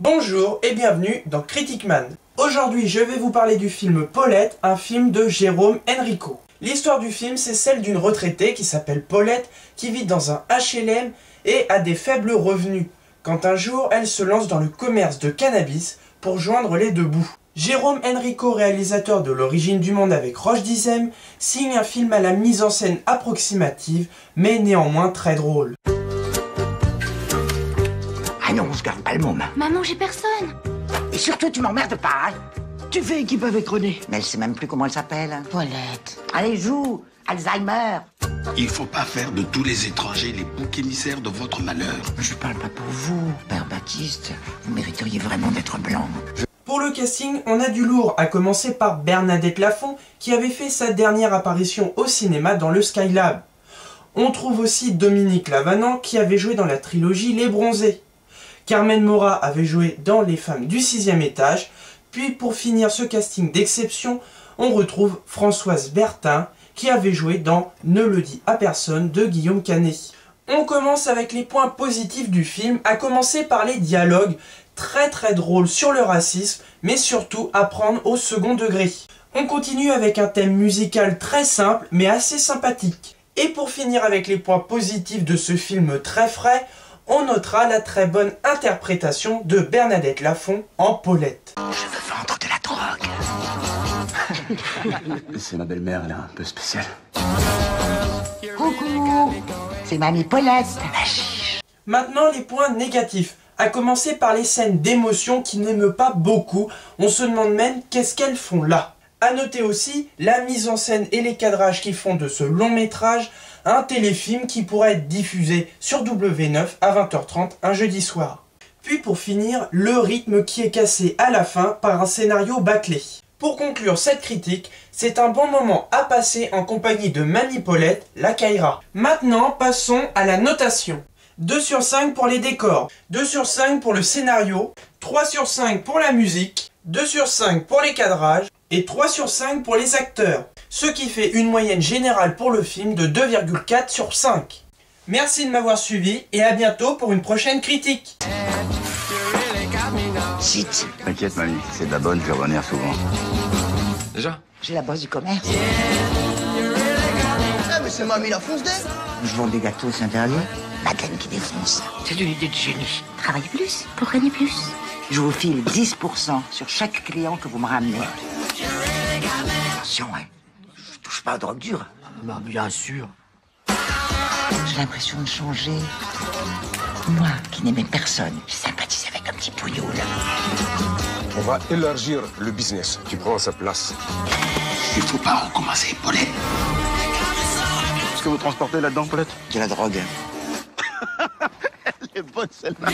Bonjour et bienvenue dans Critic Man. Aujourd'hui je vais vous parler du film Paulette, un film de Jérôme Enrico. L'histoire du film c'est celle d'une retraitée qui s'appelle Paulette, qui vit dans un HLM et a des faibles revenus, quand un jour elle se lance dans le commerce de cannabis pour joindre les deux bouts. Jérôme Enrico, réalisateur de L'origine du monde avec Roche Dizem, signe un film à la mise en scène approximative, mais néanmoins très drôle. Ah non, on se garde pas le môme. Maman, j'ai personne. Et surtout, tu m'emmerdes pas, hein. Tu fais équipe avec René. Mais elle sait même plus comment elle s'appelle. Paulette. Allez, joue. Alzheimer. Il faut pas faire de tous les étrangers les boucs émissaires de votre malheur. Je parle pas pour vous, Père Baptiste. Vous mériteriez vraiment d'être blanc. Pour le casting, on a du lourd, à commencer par Bernadette Lafont, qui avait fait sa dernière apparition au cinéma dans le Skylab. On trouve aussi Dominique Lavanant, qui avait joué dans la trilogie Les Bronzés. Carmen Maura avait joué dans Les Femmes du 6e étage. Puis pour finir ce casting d'exception, on retrouve Françoise Bertin, qui avait joué dans Ne le dis à personne de Guillaume Canet. On commence avec les points positifs du film, à commencer par les dialogues très drôles sur le racisme, mais surtout à prendre au second degré. On continue avec un thème musical très simple, mais assez sympathique. Et pour finir avec les points positifs de ce film très frais, on notera la très bonne interprétation de Bernadette Lafont en Paulette. Je veux vendre de la drogue. C'est ma belle-mère, elle est un peu spéciale. Coucou. C'est mamie Paulette. Maintenant les points négatifs, à commencer par les scènes d'émotion qui n'aiment pas beaucoup. On se demande même qu'est-ce qu'elles font là. A noter aussi la mise en scène et les cadrages qui font de ce long métrage un téléfilm qui pourrait être diffusé sur W9 à 20h30 un jeudi soir. Puis pour finir, le rythme qui est cassé à la fin par un scénario bâclé. Pour conclure cette critique, c'est un bon moment à passer en compagnie de Mamie Paulette, la Kaira. Maintenant, passons à la notation. 2 sur 5 pour les décors, 2 sur 5 pour le scénario, 3 sur 5 pour la musique, 2 sur 5 pour les cadrages et 3 sur 5 pour les acteurs. Ce qui fait une moyenne générale pour le film de 2,4 sur 5. Merci de m'avoir suivi et à bientôt pour une prochaine critique. Chut. T'inquiète, mamie, c'est de la bonne, je vais revenir souvent. Déjà? J'ai la bosse du commerce. Ah, mais c'est mamie la fonce d'air. Je vends des gâteaux au Saint-Intérieur. Madeleine qui défonce. C'est une idée de génie. Travaille plus pour gagner plus. Je vous file 10% sur chaque client que vous me ramenez. Attention, hein. Je touche pas aux drogues dures. Bah, bien sûr. J'ai l'impression de changer. Moi, qui n'aimais personne, j'ai sympathisé avec un petit pouilloul. On va élargir le business. Tu prends sa place. Il faut pas recommencer, Paulette. Qu'est-ce que vous transportez là-dedans, Paulette? De la drogue. Elle est bonne, celle-là.